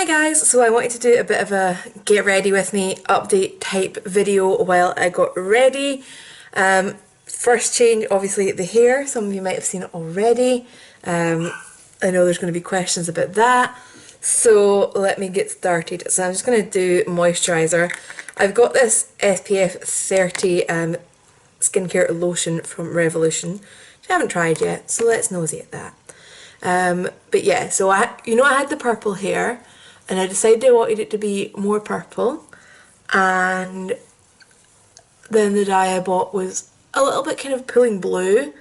Hi guys, so I wanted to do a bit of a get ready with me update type video while I got ready. First change, obviously the hair, some of you might have seen it already. I know there's going to be questions about that, so let me get started. So I'm just going to do moisturiser. I've got this SPF 30 skincare lotion from Revolution, which I haven't tried yet, so let's nosy at that. But yeah, so I had the purple hair, and I decided I wanted it to be more purple, and then the dye I bought was a little bit kind of pulling blue,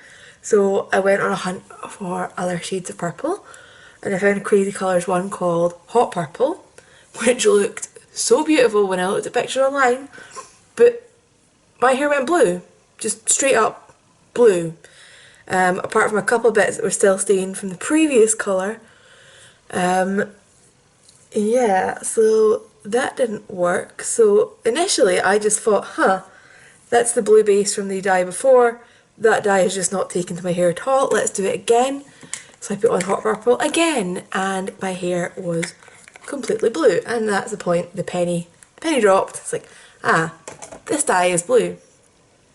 so I went on a hunt for other shades of purple, and I found a Crazy Colours one called Hot Purple, which looked so beautiful when I looked at pictures online, but my hair went blue, just straight up blue. Apart from a couple of bits that were still stained from the previous colour. Yeah, so that didn't work. So initially I just thought, that's the blue base from the dye before. That dye is just not taken to my hair at all. Let's do it again. So I put on Hot Purple again, and my hair was completely blue. And that's the point, the penny dropped. It's like, this dye is blue.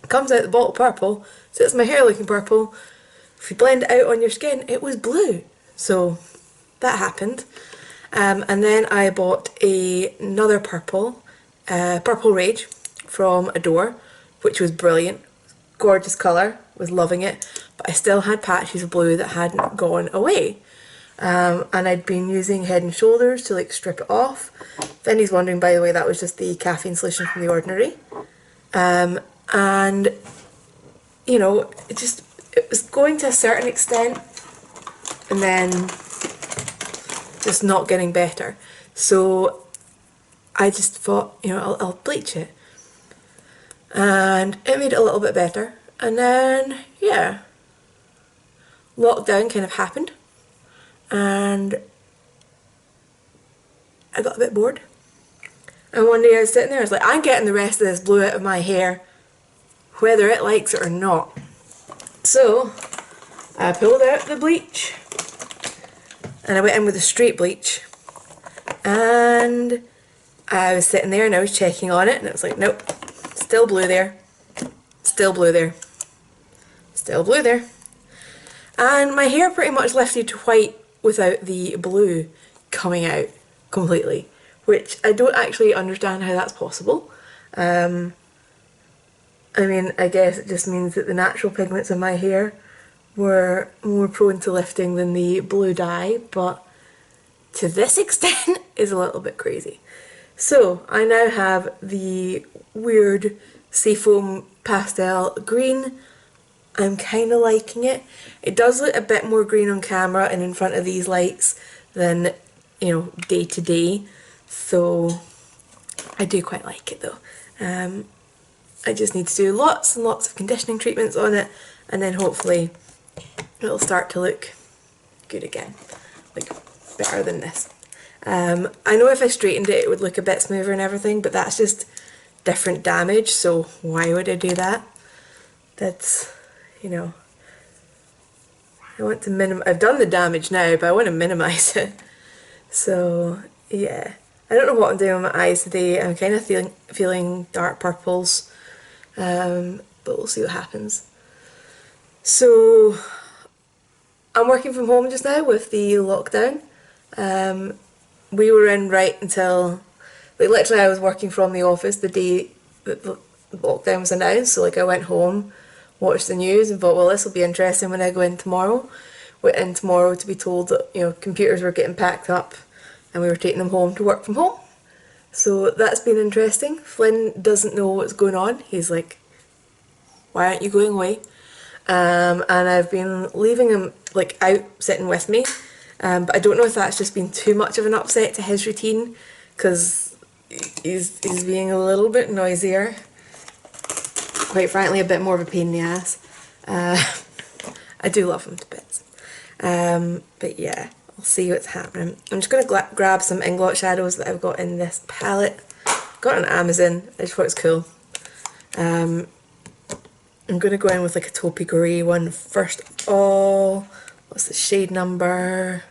It comes out the bottle purple, so it's my hair looking purple. If you blend it out on your skin, it was blue. So that happened. And then I bought another purple, Purple Rage from Adore, which was brilliant. Gorgeous colour, was loving it. But I still had patches of blue that hadn't gone away. And I'd been using Head and Shoulders to like strip it off. If anybody's wondering, by the way, that was just the caffeine solution from The Ordinary. And, you know, it was going to a certain extent, and then just not getting better. So I just thought, I'll bleach it. And it made it a little bit better. And then, yeah, lockdown kind of happened. And I got a bit bored. And one day I was sitting there, I was like, I'm getting the rest of this blue out of my hair, whether it likes it or not. So I pulled out the bleach, and I went in with a straight bleach, and I was sitting there and I was checking on it, and it was like, nope, still blue there, still blue there, still blue there. And my hair pretty much lifted to white without the blue coming out completely, which I don't actually understand how that's possible. I mean, I guess it just means that the natural pigments in my hair were more prone to lifting than the blue dye, but to this extent is a little bit crazy. So I now have the weird Seafoam pastel green. I'm kind of liking it. It does look a bit more green on camera and in front of these lights than, day to day. So I do quite like it though. I just need to do lots and lots of conditioning treatments on it, and then hopefully it'll start to look good again, like better than this. I know if I straightened it, it would look a bit smoother and everything, but that's just different damage, so why would I do that? That's, I want to I've done the damage now, but I want to minimise it. So, yeah. I don't know what I'm doing with my eyes today. I'm kind of feeling dark purples, but we'll see what happens. So I'm working from home just now with the lockdown. We were in right until, like, literally I was working from the office the day that the lockdown was announced, so like I went home, watched the news and thought, well, this will be interesting when I go in tomorrow. Went in tomorrow to be told that, computers were getting packed up and we were taking them home to work from home. So that's been interesting. Flynn doesn't know what's going on. He's like, why aren't you going away? And I've been leaving him like out sitting with me, but I don't know if that's just been too much of an upset to his routine, because he's being a little bit noisier. Quite frankly, a bit more of a pain in the ass. I do love him to bits. But yeah, I'll see what's happening. I'm just going to grab some Inglot shadows that I've got in this palette. Got it on Amazon, I just thought it's cool. I'm going to go in with like a taupey grey one first of all. What's the shade number?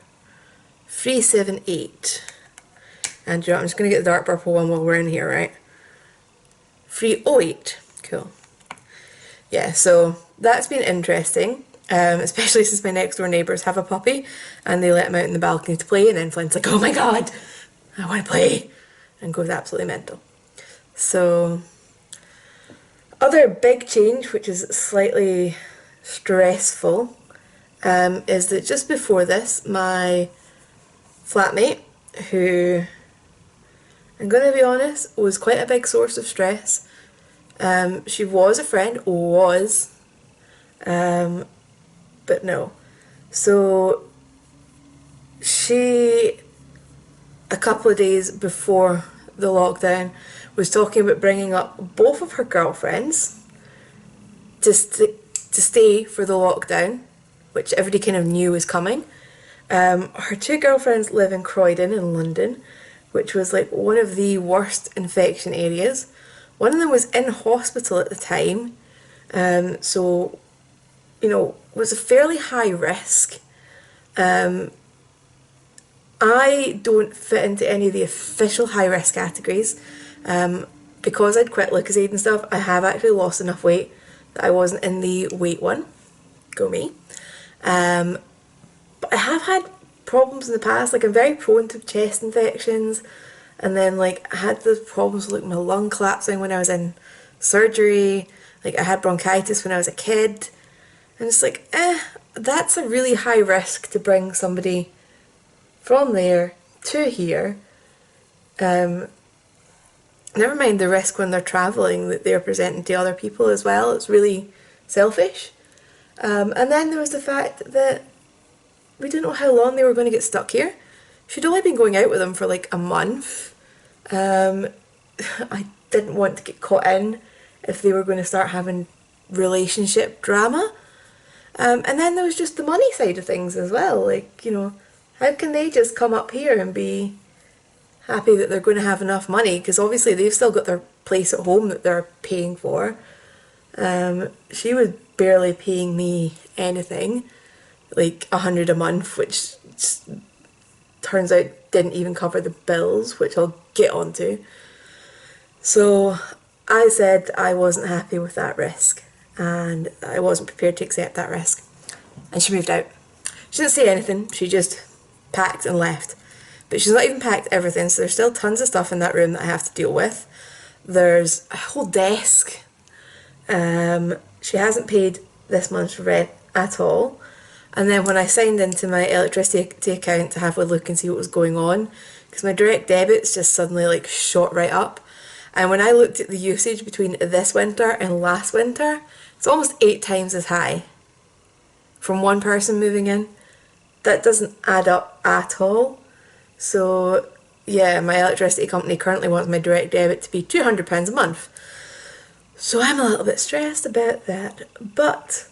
378. And you know, I'm just going to get the dark purple one while we're in here, right? 308. Cool. Yeah, so that's been interesting, especially since my next door neighbours have a puppy and they let him out in the balcony to play, and then Flint's like, oh my god, I want to play, and goes absolutely mental. So, other big change, which is slightly stressful, is that just before this, my flatmate, who, I'm going to be honest, was quite a big source of stress. She was a friend, but no. So she, a couple of days before the lockdown, was talking about bringing up both of her girlfriends to stay for the lockdown, which everybody kind of knew was coming. Her two girlfriends live in Croydon in London, which was like one of the worst infection areas. One of them was in hospital at the time, so, you know, was a fairly high risk. I don't fit into any of the official high risk categories. Because I'd quit Lucozade and stuff, I have actually lost enough weight that I wasn't in the weight one. Go me. But I have had problems in the past. Like, I'm very prone to chest infections, and then like I had the problems with like my lung collapsing when I was in surgery. Like, I had bronchitis when I was a kid, and it's like, that's a really high risk to bring somebody from there to here. Never mind the risk when they're travelling that they're presenting to other people as well. It's really selfish. And then there was the fact that we didn't know how long they were going to get stuck here. She'd only been going out with them for like a month. I didn't want to get caught in if they were going to start having relationship drama. And then there was just the money side of things as well. Like, you know, how can they just come up here and be happy that they're going to have enough money? Because obviously they've still got their place at home that they're paying for. She was barely paying me anything, like 100 a month, which turns out didn't even cover the bills, which I'll get onto. So I said I wasn't happy with that risk, and I wasn't prepared to accept that risk. And she moved out. She didn't say anything, she just packed and left. But she's not even packed everything, so there's still tons of stuff in that room that I have to deal with. There's a whole desk. She hasn't paid this month's rent at all. And then when I signed into my electricity account to have a look and see what was going on, because my direct debits just suddenly like shot right up. And when I looked at the usage between this winter and last winter, it's almost 8 times as high from one person moving in. That doesn't add up at all. So yeah, my electricity company currently wants my direct debit to be £200 a month. So I'm a little bit stressed about that, but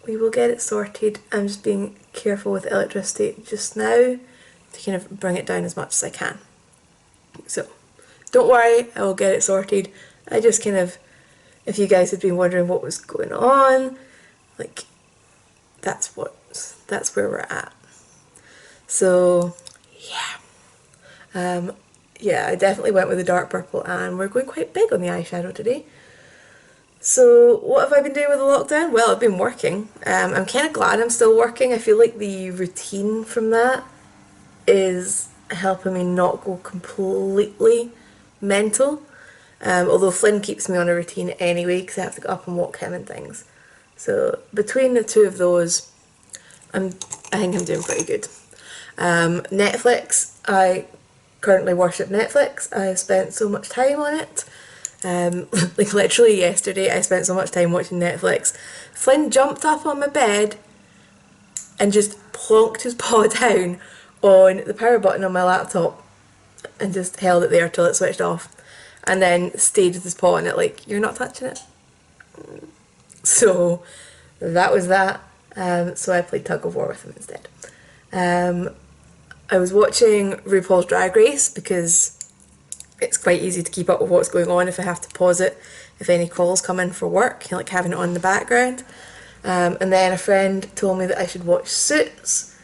we will get it sorted. I'm just being careful with electricity just now to kind of bring it down as much as I can. So don't worry, I will get it sorted. I just kind of, if you guys had been wondering what was going on, like, that's where we're at. So yeah. Yeah, I definitely went with the dark purple, and we're going quite big on the eyeshadow today. So what have I been doing with the lockdown? Well, I've been working. I'm kind of glad I'm still working. I feel like the routine from that is helping me not go completely mental. Although Flynn keeps me on a routine anyway because I have to get up and walk him and things. So between the two of those, I think I'm doing pretty good. Netflix, I currently worship Netflix. I've spent so much time on it. Like literally yesterday I spent so much time watching Netflix. Flynn jumped up on my bed and just plonked his paw down on the power button on my laptop and just held it there till it switched off, and then stayed with his paw on it like, you're not touching it. So that was that. So I played tug of war with him instead. I was watching RuPaul's Drag Race because it's quite easy to keep up with what's going on if I have to pause it if any calls come in for work, like having it on in the background. And then a friend told me that I should watch Suits,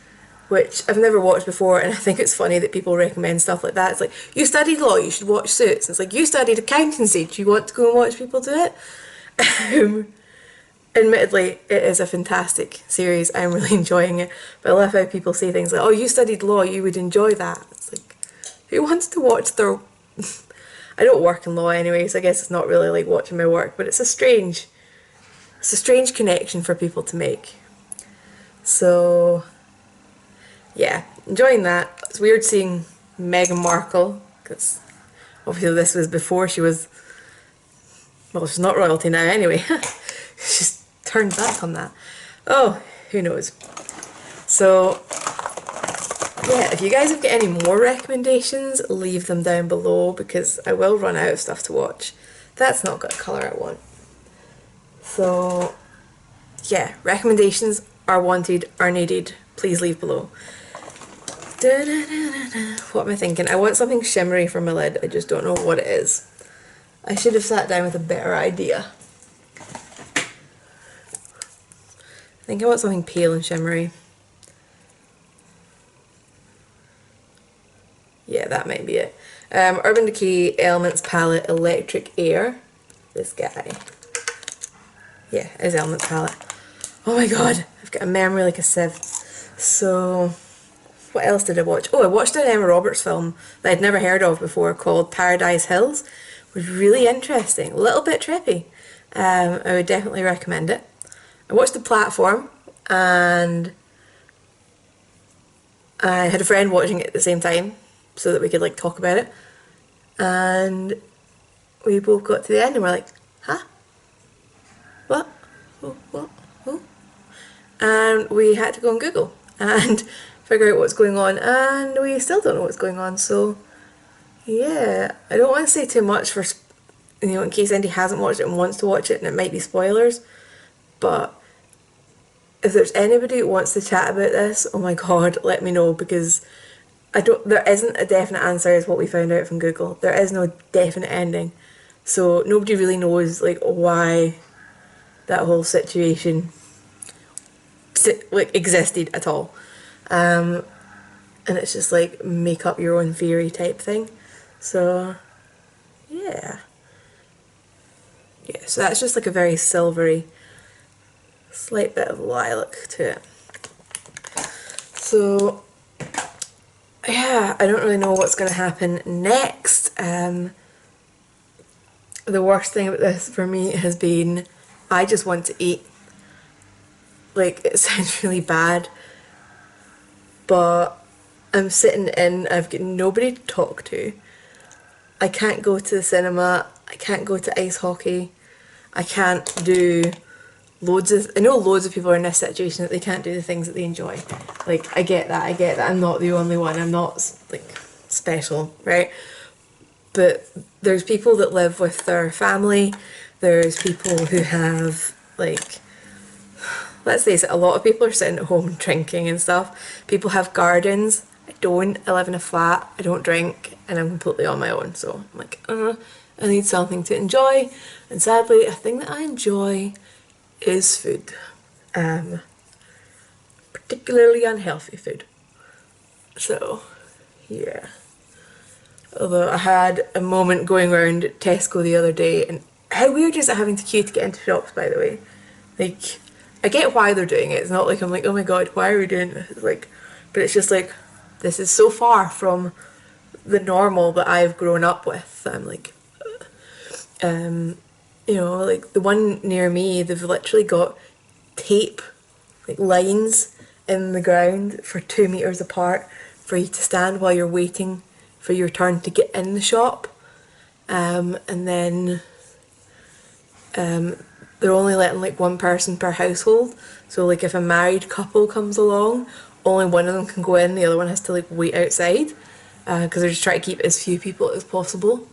which I've never watched before, and I think it's funny that people recommend stuff like that. It's like, you studied law, you should watch Suits. And it's like, you studied accountancy, do you want to go and watch people do it? Admittedly, it is a fantastic series. I'm really enjoying it, but I love how people say things like, oh, you studied law, you would enjoy that. It's like, who wants to watch their... I don't work in law anyway, so I guess it's not really like watching my work, but it's a strange connection for people to make. So, yeah, enjoying that. It's weird seeing Meghan Markle, because obviously this was before she was... Well, she's not royalty now anyway. She's turned back on that. Oh, who knows. So, yeah, if you guys have got any more recommendations, leave them down below, because I will run out of stuff to watch. That's not got a colour I want. So, yeah, recommendations are wanted, are needed. Please leave below. What am I thinking? I want something shimmery for my lid. I just don't know what it is. I should have sat down with a better idea. I think I want something pale and shimmery. Yeah, that might be it. Urban Decay Elements Palette Electric Air. This guy. Yeah, it's Elements Palette. Oh my god, I've got a memory like a sieve. So, what else did I watch? Oh, I watched an Emma Roberts film that I'd never heard of before called Paradise Hills. It was really interesting, a little bit trippy. I would definitely recommend it. I watched The Platform, and I had a friend watching it at the same time so that we could like talk about it, and we both got to the end and we're like, huh? What? What? Who? And we had to go on Google and figure out what's going on, and we still don't know what's going on. So yeah, I don't want to say too much for, you know, in case anybody hasn't watched it and wants to watch it, and it might be spoilers, but if there's anybody who wants to chat about this, oh my god, let me know, because there isn't a definite answer is what we found out from Google. There is no definite ending. So nobody really knows like why that whole situation like existed at all. And it's just like make up your own theory type thing. So yeah. Yeah, so that's just like a very silvery, slight bit of lilac to it. So yeah, I don't really know what's going to happen next. The worst thing about this for me has been I just want to eat. Like, it sounds really bad, but I'm sitting in, I've got nobody to talk to. I can't go to the cinema, I can't go to ice hockey, I can't do I know loads of people are in this situation that they can't do the things that they enjoy. Like, I get that, I'm not the only one, I'm not, like, special, right? But there's people that live with their family, there's people who have, like, let's face it, a lot of people are sitting at home drinking and stuff. People have gardens. I don't. I live in a flat. I don't drink, and I'm completely on my own. So I'm like, I need something to enjoy. And sadly, a thing that I enjoy is food. Particularly unhealthy food. So, yeah. Although I had a moment going around Tesco the other day, and how weird is it having to queue to get into shops, by the way? Like, I get why they're doing it. It's not like I'm like, oh my god, why are we doing this? It's like, but it's just like, this is so far from the normal that I've grown up with. I'm like, you know, like the one near me, they've literally got tape, like lines in the ground for 2 meters apart for you to stand while you're waiting for your turn to get in the shop. And then they're only letting like one person per household. So like if a married couple comes along, only one of them can go in, the other one has to like wait outside, because they're just trying to keep as few people as possible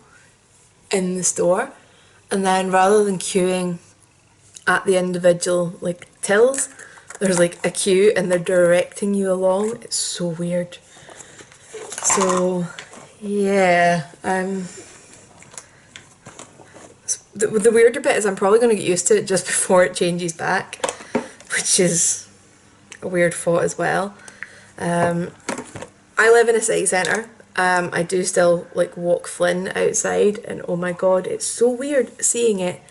in the store. And then rather than queuing at the individual like tills, there's like a queue and they're directing you along. It's so weird. So yeah, the weirder bit is I'm probably going to get used to it just before it changes back, which is a weird thought as well. I live in a city centre. I do still like walk Flynn outside, and oh my god, it's so weird seeing it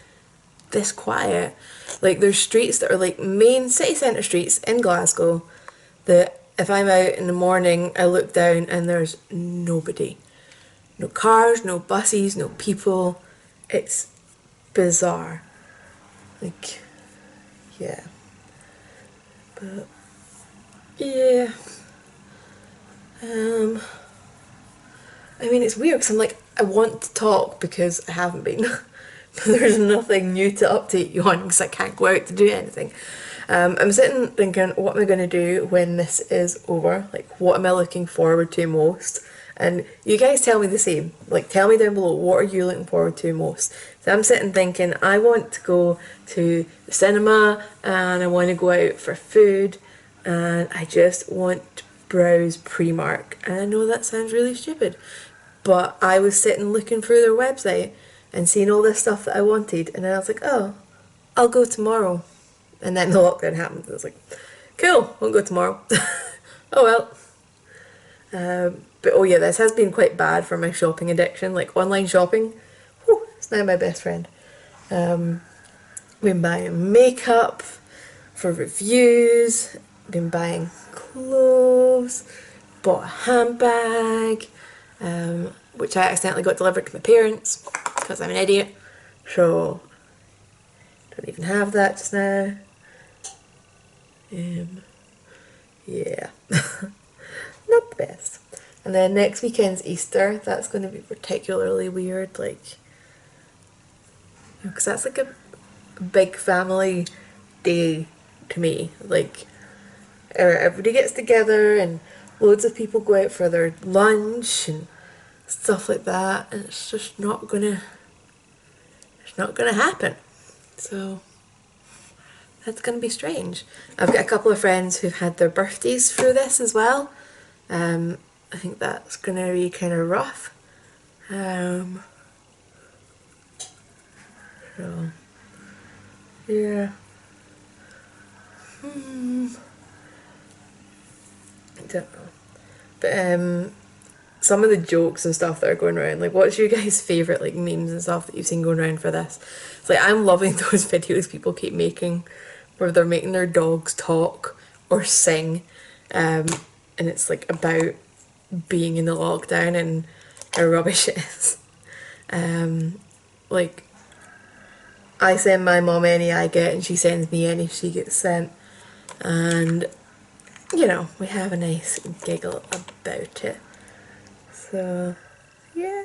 this quiet. Like there's streets that are like main city centre streets in Glasgow that if I'm out in the morning I look down and there's nobody. No cars, no buses, no people. It's bizarre. Like, yeah. But, yeah. I mean, it's weird because I'm like, I want to talk because I haven't been. But there's nothing new to update you on because I can't go out to do anything. I'm sitting thinking, what am I going to do when this is over? Like, what am I looking forward to most? And you guys tell me the same. Like, tell me down below, what are you looking forward to most? So I'm sitting thinking, I want to go to the cinema and I want to go out for food and I just want to browse Primark. And I know that sounds really stupid, but I was sitting looking through their website and seeing all this stuff that I wanted, and then I was like, oh, I'll go tomorrow. And then the lockdown happened. I was like, cool, I'll go tomorrow. Oh well. But oh yeah, this has been quite bad for my shopping addiction. Like online shopping, whew, it's now my best friend. Been buying makeup for reviews, been buying clothes, bought a handbag, which I accidentally got delivered to my parents because I'm an idiot. So don't even have that just now. Yeah, not the best. And then next weekend's Easter. That's going to be particularly weird, like, because that's like a big family day to me. Like, everybody gets together and loads of people go out for their lunch and stuff like that, and it's just not gonna happen. So that's gonna be strange. I've got a couple of friends who've had their birthdays through this as well. I think that's gonna be kind of rough. So yeah. I don't know. But some of the jokes and stuff that are going around, like what's your guys' favourite like memes and stuff that you've seen going around for this? It's like I'm loving those videos people keep making where they're making their dogs talk or sing, and it's like about being in the lockdown and how rubbish it is. Like I send my mum any I get and she sends me any she gets sent, and you know, we have a nice giggle about it. So yeah,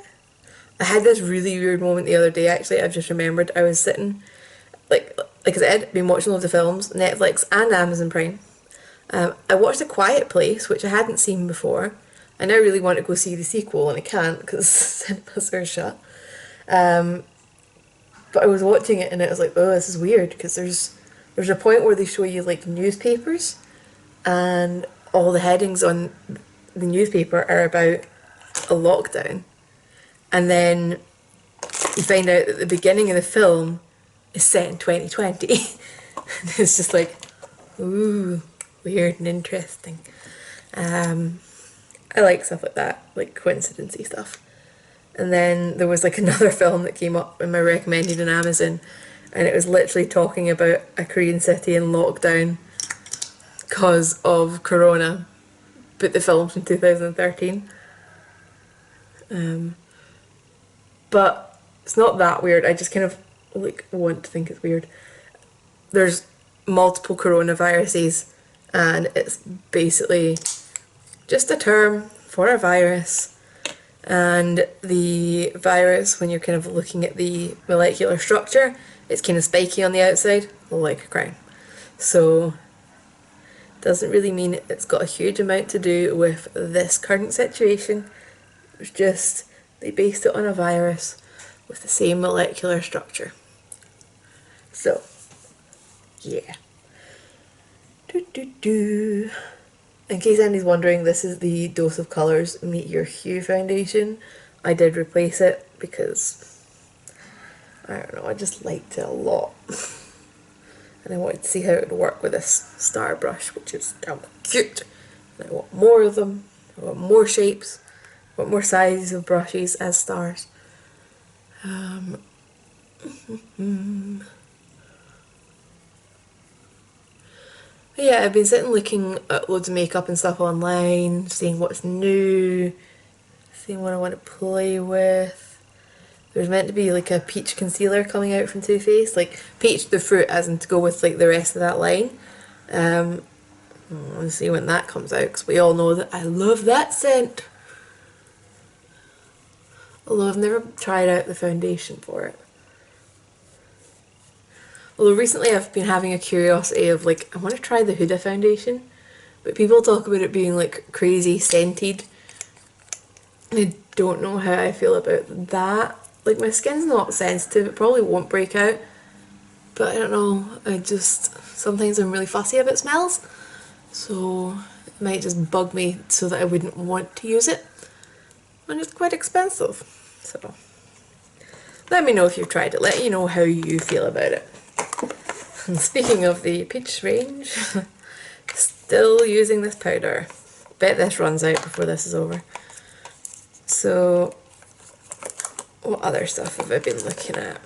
I had this really weird moment the other day. Actually, I've just remembered. I was sitting, like I said, been watching loads of films, Netflix and Amazon Prime. I watched A Quiet Place, which I hadn't seen before. I now really want to go see the sequel, and I can't because cinemas are shut. But I was watching it, and it was like, oh, this is weird because there's a point where they show you like newspapers, and all the headings on the newspaper are about a lockdown, and then you find out that the beginning of the film is set in 2020. It's just like, ooh, weird and interesting. I like stuff like that, like coincidency stuff. And then there was like another film that came up in my recommended on Amazon, and it was literally talking about a Korean city in lockdown because of Corona, but the film's from 2013. But it's not that weird. I just kind of like want to think it's weird. There's multiple coronaviruses, and it's basically just a term for a virus. And the virus, when you're kind of looking at the molecular structure, it's kind of spiky on the outside, like a crown. So doesn't really mean it's got a huge amount to do with this current situation. It's just they based it on a virus with the same molecular structure. So yeah. In case anybody's wondering, this is the Dose of Colours Meet Your Hue foundation. I did replace it because, I don't know, I just liked it a lot. And I wanted to see how it would work with this star brush, which is damn cute. I want more of them, I want more shapes, I want more sizes of brushes as stars. Yeah, I've been sitting looking at loads of makeup and stuff online, seeing what's new, seeing what I want to play with. There's meant to be like a peach concealer coming out from Too Faced, like peach the fruit as in to go with like the rest of that line. We'll see when that comes out because we all know that I love that scent. Although I've never tried out the foundation for it. Although recently I've been having a curiosity of like, I want to try the Huda foundation, but people talk about it being like crazy scented. I don't know how I feel about that. Like my skin's not sensitive, it probably won't break out, but I don't know, sometimes I'm really fussy about smells, so it might just bug me so that I wouldn't want to use it, and it's quite expensive, so let me know if you've tried it, let me know how you feel about it. And speaking of the peach range, still using this powder. Bet this runs out before this is over. So what other stuff have I been looking at?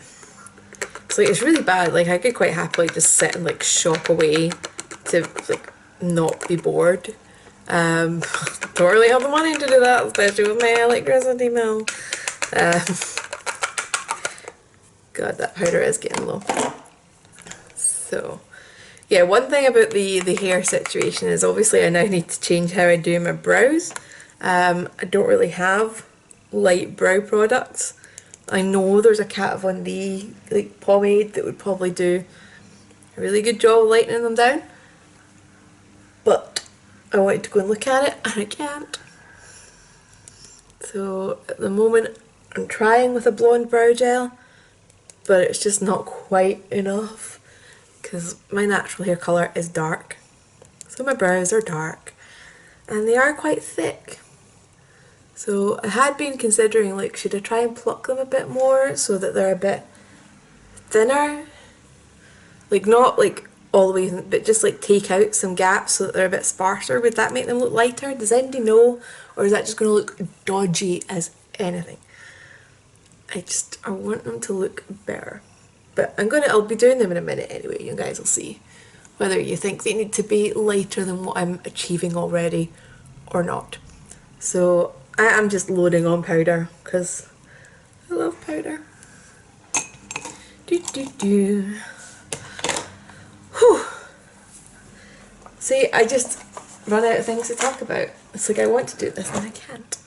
So like, it's really bad, like I could quite happily just sit and like shop away to like not be bored. Don't really have the money to do that, especially with my electricity bill. God, that powder is getting low. So yeah, one thing about the hair situation is obviously I now need to change how I do my brows. I don't really have light brow products. I know there's a Kat Von D like pomade that would probably do a really good job of lightening them down, but I wanted to go and look at it and I can't. So at the moment I'm trying with a blonde brow gel, but it's just not quite enough because my natural hair colour is dark, so my brows are dark and they are quite thick. So I had been considering like, should I try and pluck them a bit more so that they're a bit thinner, like not like all the way, but just like take out some gaps so that they're a bit sparser. Would that make them look lighter? Does anybody know, or is that just going to look dodgy as anything? I want them to look better. But I'll be doing them in a minute anyway, you guys will see whether you think they need to be lighter than what I'm achieving already or not. So I am just loading on powder because I love powder. Whew. See, I just run out of things to talk about. It's like I want to do this and I can't.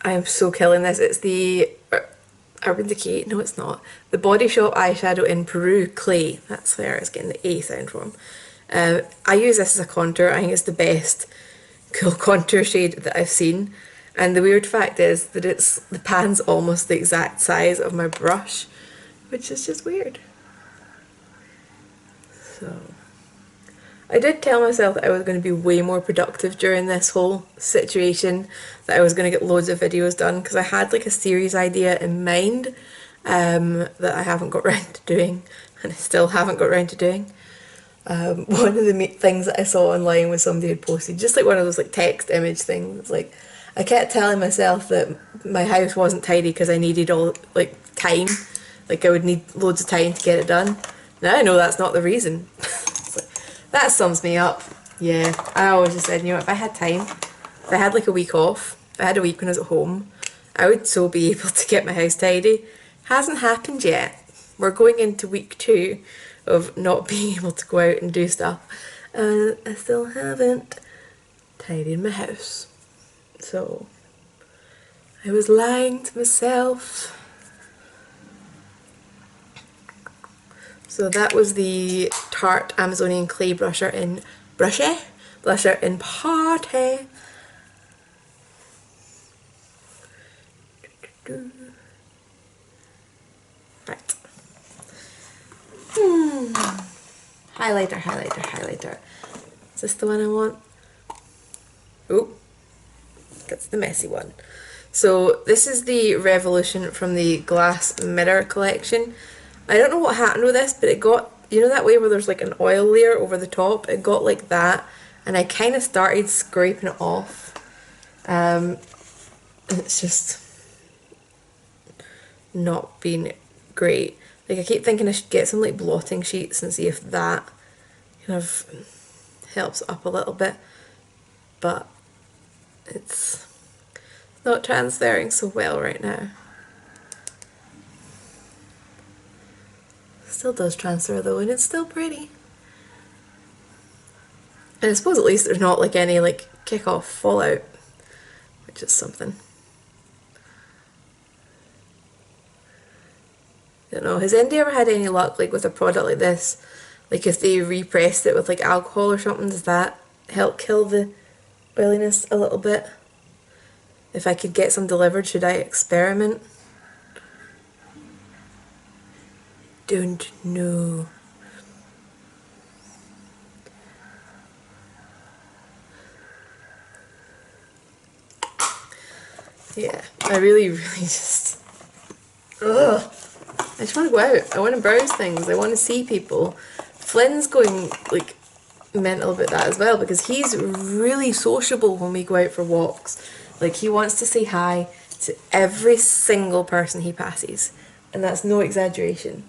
I am so killing this. It's the Urban Decay, no it's not, the Body Shop eyeshadow in Peru Clay. That's where it's getting the A sound from. I use this as a contour. I think it's the best cool contour shade that I've seen, and the weird fact is that the pan's almost the exact size of my brush, which is just weird. So I did tell myself that I was going to be way more productive during this whole situation, that I was going to get loads of videos done, because I had like a series idea in mind that I haven't got round to doing, and I still haven't got round to doing. One of the things that I saw online was somebody had posted, just like one of those like text image things, like I kept telling myself that my house wasn't tidy because I needed all like time, like I would need loads of time to get it done. Now I know that's not the reason. That sums me up. Yeah, I always just said, you know, if I had time, if I had like a week off, if I had a week when I was at home, I would so be able to get my house tidy. Hasn't happened yet. We're going into week 2 of not being able to go out and do stuff, and I still haven't tidied my house. So I was lying to myself. So that was the Tarte Amazonian Clay Blusher in Party. Right. Highlighter. Is this the one I want? Oh, that's the messy one. So this is the Revolution from the Glass Mirror collection. I don't know what happened with this, but it got you know that way where there's like an oil layer over the top? It got like that, and I kind of started scraping it off. And it's just not been great. Like I keep thinking I should get some like blotting sheets and see if that kind of helps up a little bit, but it's not transferring so well right now. Still does transfer though, and it's still pretty. And I suppose at least there's not like any like kick-off fallout, which is something. I don't know, has anybody ever had any luck like with a product like this? Like if they repressed it with like alcohol or something, does that help kill the oiliness a little bit? If I could get some delivered, should I experiment? Don't know. Yeah, I really just... Ugh. I just want to go out. I want to browse things. I want to see people. Flynn's going like mental about that as well because he's really sociable when we go out for walks. Like he wants to say hi to every single person he passes, and that's no exaggeration.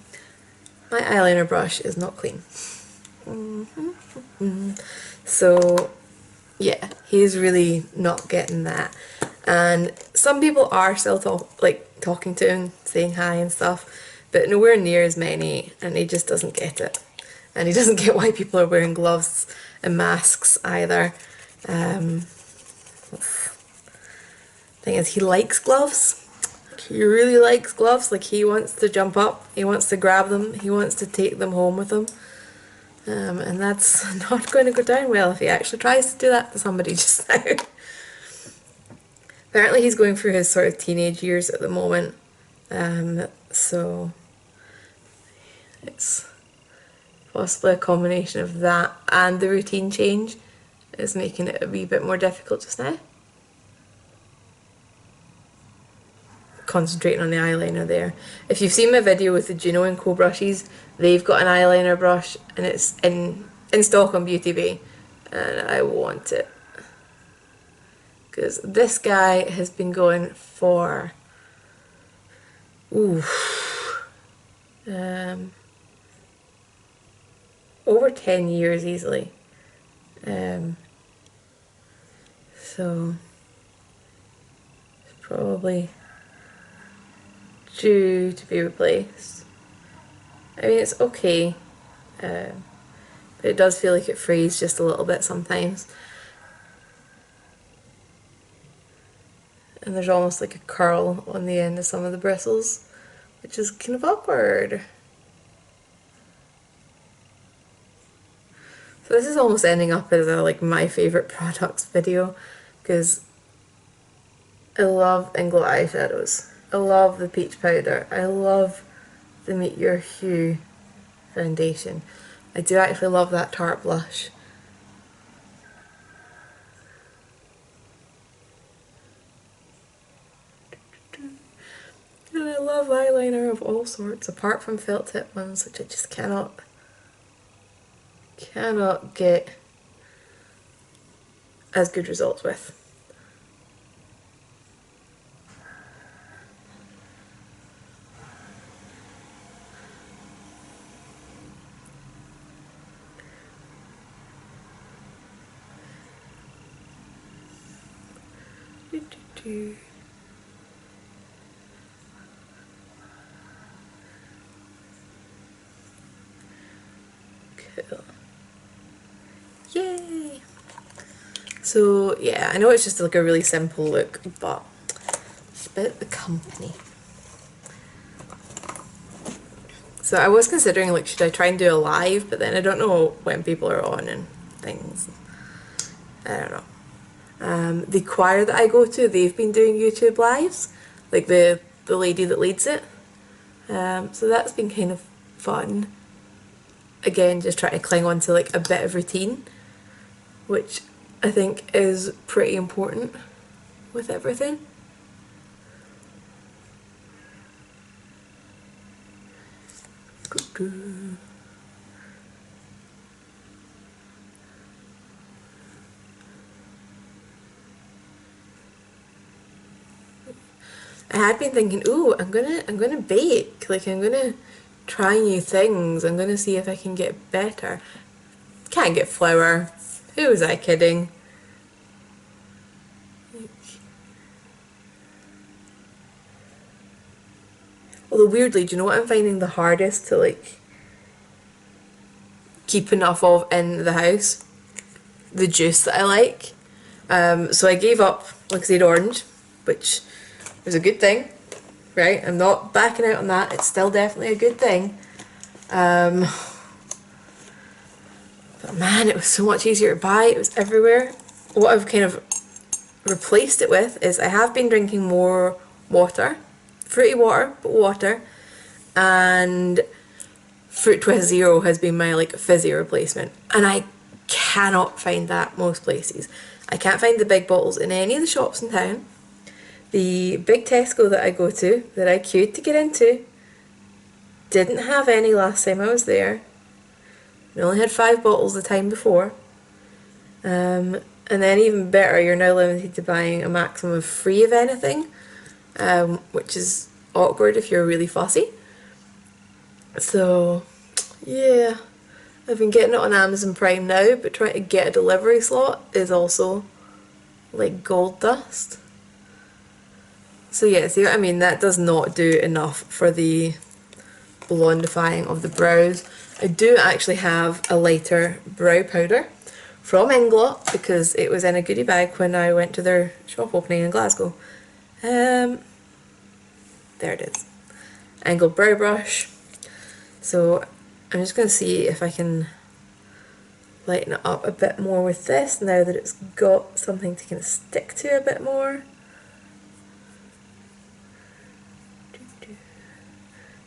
My eyeliner brush is not clean. So yeah, he's really not getting that. And some people are still talking to him, saying hi and stuff, but nowhere near as many, and he just doesn't get it. And he doesn't get why people are wearing gloves and masks either. Thing is, he likes gloves. He really likes gloves. Like he wants to jump up, he wants to grab them, he wants to take them home with him. And that's not going to go down well if he actually tries to do that to somebody just now. Apparently he's going through his sort of teenage years at the moment, so it's possibly a combination of that and the routine change is making it a wee bit more difficult just now. Concentrating on the eyeliner there. If you've seen my video with the Juno and Co brushes, they've got an eyeliner brush and it's in stock on Beauty Bay, and I want it because this guy has been going for over 10 years easily. So it's probably due to be replaced. I mean, it's okay, but it does feel like it frays just a little bit sometimes. And there's almost like a curl on the end of some of the bristles, which is kind of awkward. So this is almost ending up as a like my favourite products video because I love Inglot eyeshadows. I love the peach powder. I love the Meet Your Hue foundation. I do actually love that Tarte blush. And I love eyeliner of all sorts, apart from felt tip ones, which I just cannot get as good results with. Cool. Yay! So yeah, I know it's just like a really simple look, but it's about the company. So I was considering like should I try and do a live, but then I don't know when people are on and things. I don't know. The choir that I go to, they've been doing YouTube lives, like the lady that leads it. So that's been kind of fun. Again, just trying to cling on to like a bit of routine, which I think is pretty important with everything. I had been thinking, ooh, I'm gonna bake. Like, I'm gonna try new things. I'm gonna see if I can get better. Can't get flour. Who was I kidding? Although weirdly, do you know what I'm finding the hardest to like keep enough of in the house? The juice that I like. So I gave up Liquid Orange, which was a good thing, right? I'm not backing out on that. It's still definitely a good thing. But man, it was so much easier to buy. It was everywhere. What I've kind of replaced it with is I have been drinking more water. Fruity water, but water. And Fruit Twist Zero has been my like fizzy replacement. And I cannot find that most places. I can't find the big bottles in any of the shops in town. The big Tesco that I go to, that I queued to get into, didn't have any last time I was there. We only had 5 bottles the time before. And then even better, you're now limited to buying a maximum of 3 of anything, which is awkward if you're really fussy. So, yeah, I've been getting it on Amazon Prime now, but trying to get a delivery slot is also like gold dust. So yeah, see what I mean? That does not do enough for the blondifying of the brows. I do actually have a lighter brow powder from Inglot because it was in a goodie bag when I went to their shop opening in Glasgow. There it is. Angled brow brush. So I'm just going to see if I can lighten it up a bit more with this now that it's got something to kind of stick to a bit more.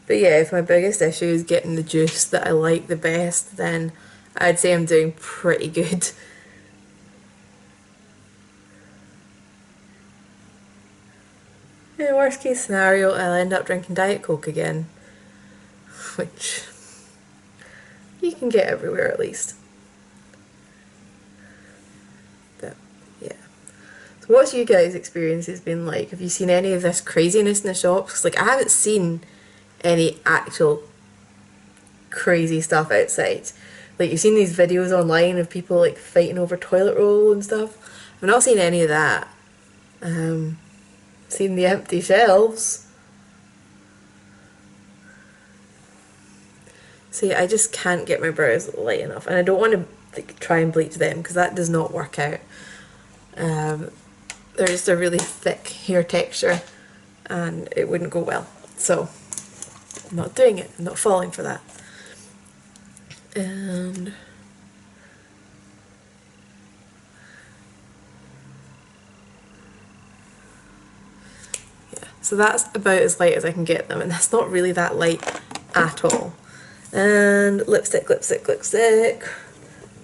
But yeah, if my biggest issue is getting the juice that I like the best, then I'd say I'm doing pretty good. In the worst case scenario, I'll end up drinking Diet Coke again, which you can get everywhere at least. But yeah. So what's you guys' experiences been like? Have you seen any of this craziness in the shops? 'Cause, like, I haven't seen any actual crazy stuff outside. Like, you've seen these videos online of people like fighting over toilet roll and stuff. I've not seen any of that. Seen the empty shelves. See, I just can't get my brows light enough, and I don't want to like try and bleach them because that does not work out. They're just a really thick hair texture, and it wouldn't go well. So I'm not doing it. I'm not falling for that. And yeah, so that's about as light as I can get them, and that's not really that light at all. And lipstick, lipstick, lipstick.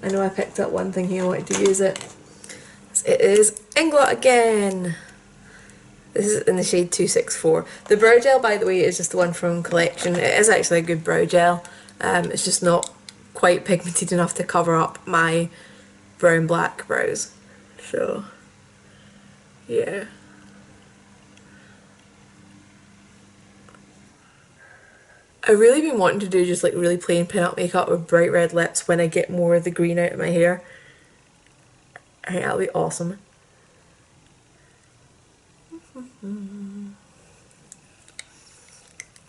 I know I picked up one thing here, I wanted to use it. It is Inglot again. This is in the shade 264. The brow gel, by the way, is just the one from Collection. It is actually a good brow gel. It's just not quite pigmented enough to cover up my brown black brows. So, yeah. I've really been wanting to do just like really plain pin-up makeup with bright red lips when I get more of the green out of my hair. I think that'll be awesome.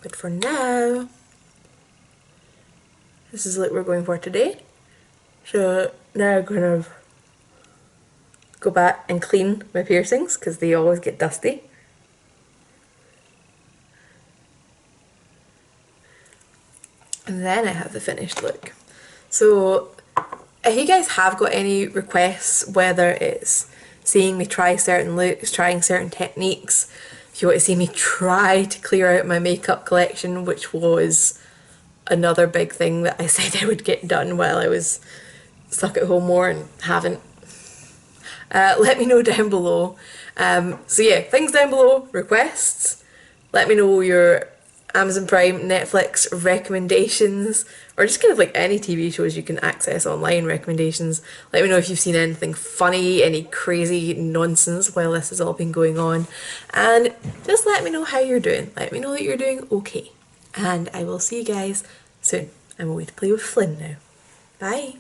But for now, this is what we're going for today. So now I'm going to go back and clean my piercings because they always get dusty. And then I have the finished look. So if you guys have got any requests, whether it's seeing me try certain looks, trying certain techniques, if you want to see me try to clear out my makeup collection, which was another big thing that I said I would get done while I was stuck at home more and haven't, let me know down below. So yeah, things down below, requests. Let me know your Amazon Prime, Netflix recommendations, or just kind of like any TV shows you can access online recommendations. Let me know if you've seen anything funny, any crazy nonsense while this has all been going on. And just let me know how you're doing. Let me know that you're doing okay. And I will see you guys soon. I'm away to play with Flynn now. Bye.